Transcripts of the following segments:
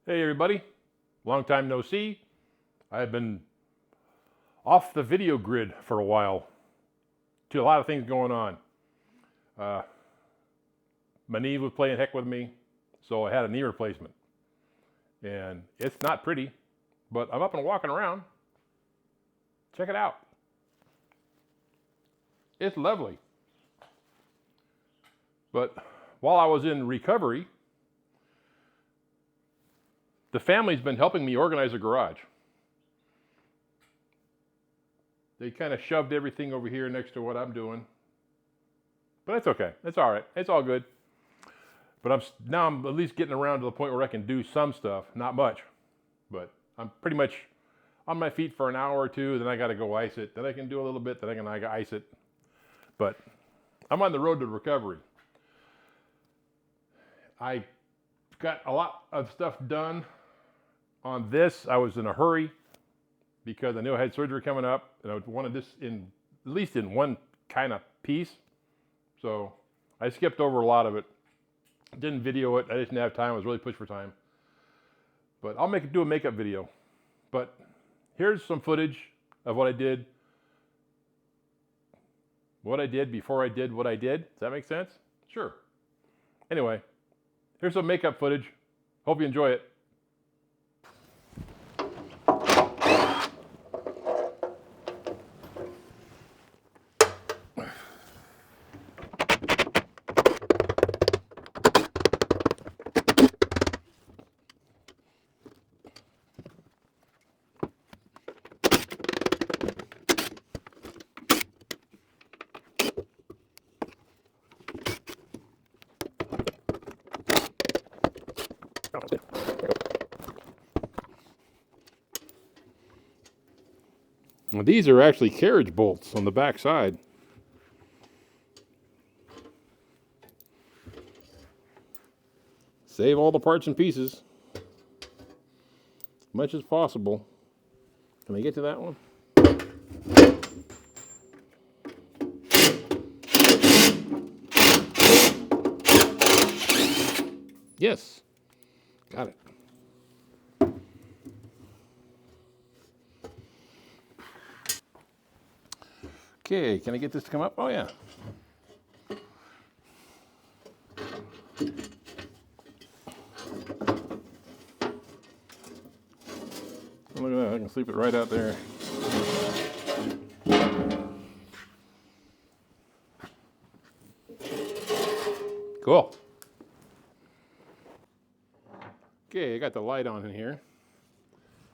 Hey everybody, long time no see. I've been off the video grid for a while. A lot of things going on. My knee was playing heck with me, so I had a knee replacement. And it's not pretty, but I'm up and walking around. Check it out. It's lovely. But while I was in recovery, the family's been helping me organize a garage. They kind of shoved everything over here next to what I'm doing. But that's okay. It's all right. It's all good. But now I'm at least getting around to the point where I can do some stuff. Not much, but I'm pretty much on my feet for an hour or two. Then I got to go ice it. Then I can do a little bit. Then I can ice it. But I'm on the road to recovery. I got a lot of stuff done on this. I was in a hurry because I knew I had surgery coming up, and I wanted this in at least in one kind of piece. So I skipped over a lot of it. Didn't video it. I didn't have time. I was really pushed for time. But I'll do a makeup video. But here's some footage of what I did. What I did before I did what I did. Does that make sense? Sure. Anyway, here's some makeup footage. Hope you enjoy it. Now, these are actually carriage bolts on the back side. Save all the parts and pieces as much as possible. Can I get to that one? Yes. Got it. Okay, can I get this to come up? Oh, yeah. Look at that, I can sleep it right out there. Cool. Okay, I got the light on in here.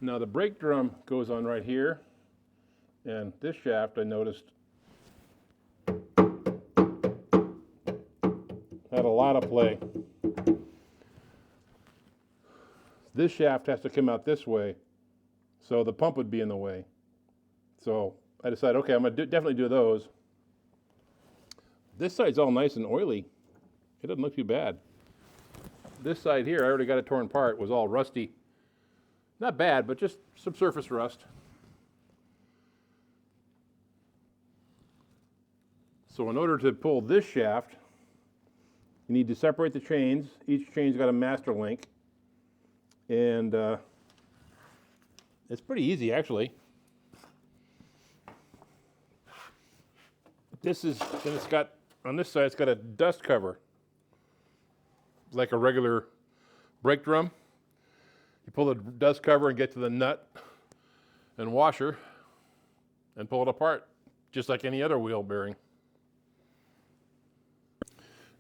Now the brake drum goes on right here, and this shaft I noticed had a lot of play. This shaft has to come out this way, so the pump would be in the way. So I decided, okay, I'm going to definitely do those. This side's all nice and oily. It doesn't look too bad. This side here, I already got it torn apart, was all rusty. Not bad, but just some surface rust. So in order to pull this shaft, you need to separate the chains. Each chain's got a master link. And it's pretty easy, actually. Then it's got, on this side, it's got a dust cover, like a regular brake drum. You pull the dust cover and get to the nut and washer and pull it apart, just like any other wheel bearing.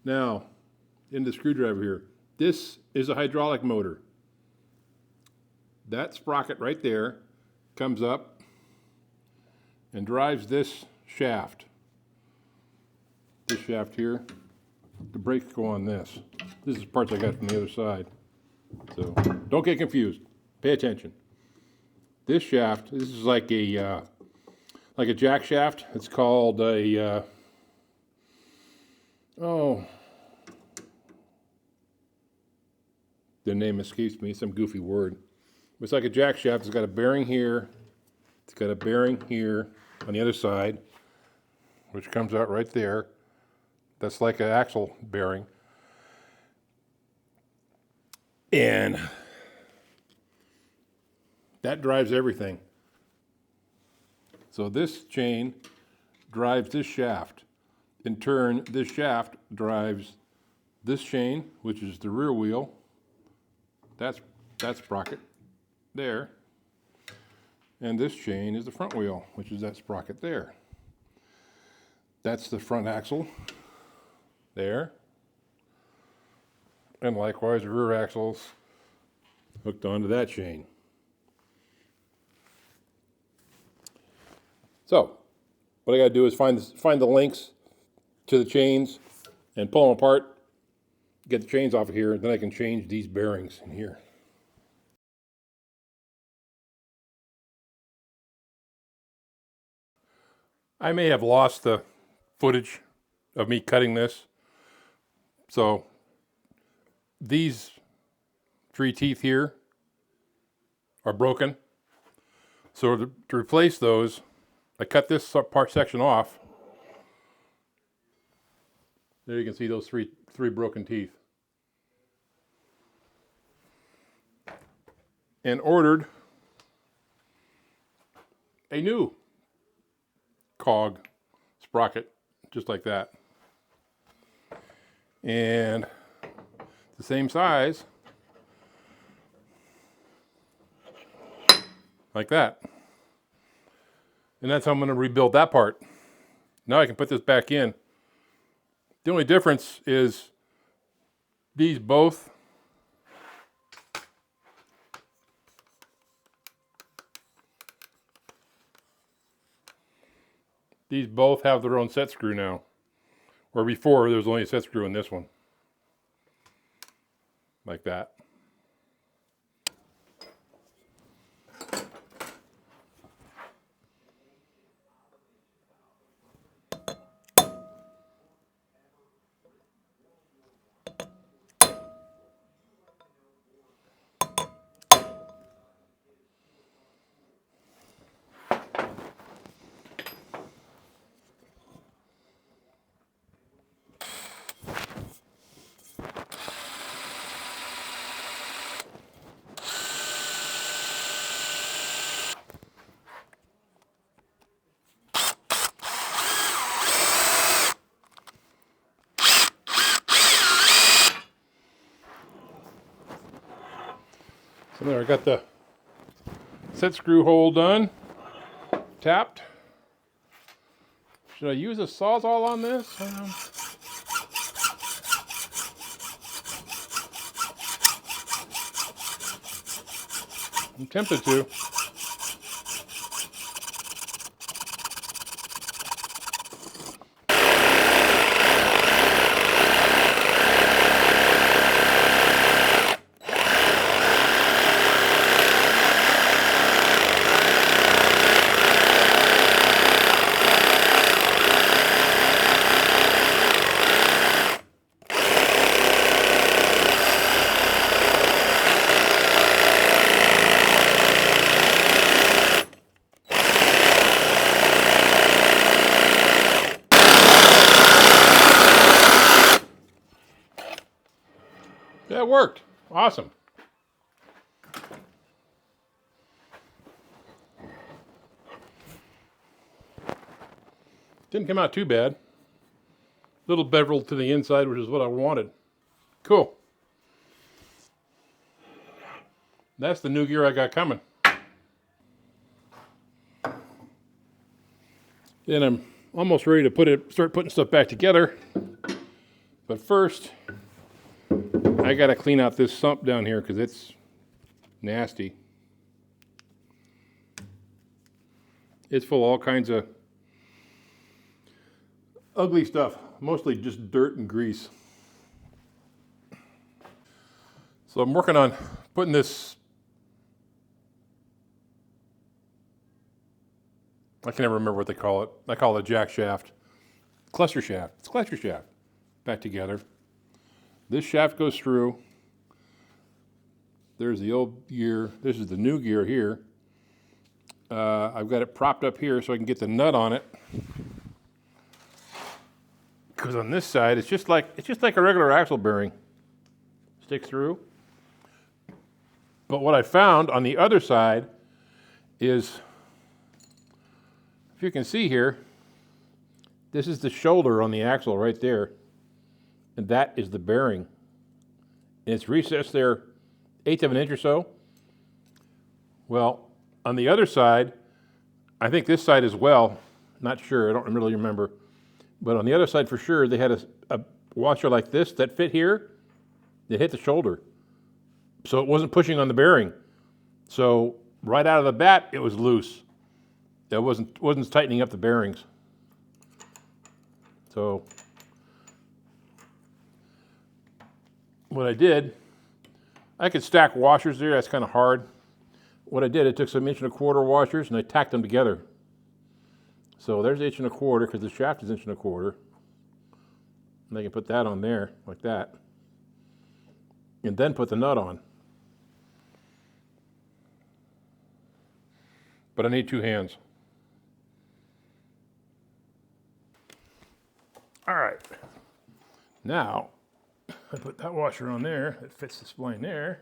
Now, in the screwdriver here, this is a hydraulic motor. That sprocket right there comes up and drives this shaft. This shaft here, the brakes go on this. This is parts I got from the other side. So don't get confused. Pay attention. This shaft, this is like a jack shaft. It's called a the name escapes me. Some goofy word. It's like a jack shaft. It's got a bearing here. It's got a bearing here on the other side, which comes out right there. That's like an axle bearing. And That drives everything. So this chain drives this shaft. In turn, this shaft drives this chain, which is the rear wheel. That's sprocket there. And this chain is the front wheel, which is that sprocket there. That's the front axle there. And likewise, the rear axle's hooked onto that chain. So, what I gotta do is find the links to the chains and pull them apart, get the chains off of here, and then I can change these bearings in here. I may have lost the footage of me cutting this. So these 3 teeth here are broken. So to replace those, I cut this part section off. There you can see those three broken teeth. And ordered a new cog sprocket, just like that. And the same size, like that. And that's how I'm going to rebuild that part. Now I can put this back in. The only difference is these both have their own set screw now. Where before there was only a set screw in this one. Like that. So there, I got the set screw hole done, tapped. Should I use a Sawzall on this? I'm tempted to. That worked. Awesome. Didn't come out too bad. Little bevel to the inside, which is what I wanted. Cool. That's the new gear I got coming. Then I'm almost ready to start putting stuff back together. But first, I gotta clean out this sump down here because it's nasty. It's full of all kinds of ugly stuff, mostly just dirt and grease. So I'm working on putting this, I can never remember what they call it. I call it a jack shaft. Cluster shaft. It's a cluster shaft. Back together. This shaft goes through. There's the old gear. This is the new gear here. I've got it propped up here so I can get the nut on it. Because on this side, it's just like a regular axle bearing. Sticks through. But what I found on the other side, is, if you can see here, this is the shoulder on the axle right there, and that is the bearing. And it's recessed there 1/8 of an inch or so. Well, on the other side, I think this side as well, not sure, I don't really remember, but on the other side for sure, they had a washer like this that fit here, that hit the shoulder. So it wasn't pushing on the bearing. So right out of the bat, it was loose. It wasn't tightening up the bearings. So what I did, I could stack washers there, that's kind of hard. What I did, I took some 1¼ inch washers and I tacked them together. So there's 1¼ inch because the shaft is 1¼ inch. And I can put that on there, like that. And then put the nut on. But I need 2 hands. All right. Now, I put that washer on there. It fits the spline there.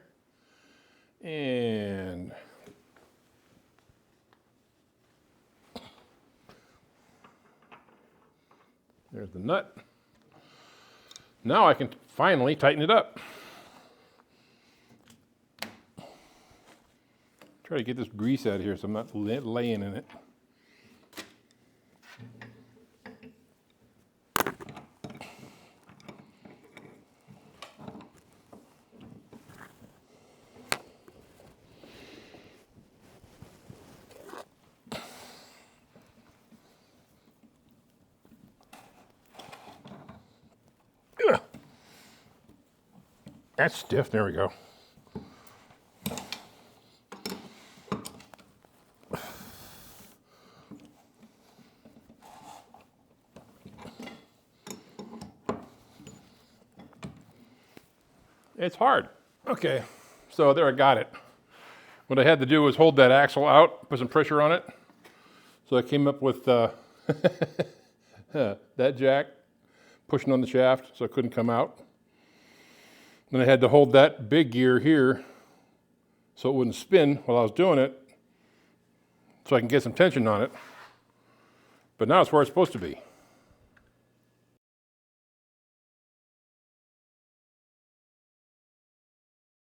And there's the nut. Now I can finally tighten it up. Try to get this grease out of here so I'm not laying in it. That's stiff, there we go. It's hard. Okay, so there I got it. What I had to do was hold that axle out, put some pressure on it. So I came up with that jack pushing on the shaft so it couldn't come out. Then I had to hold that big gear here so it wouldn't spin while I was doing it so I can get some tension on it. But now it's where it's supposed to be.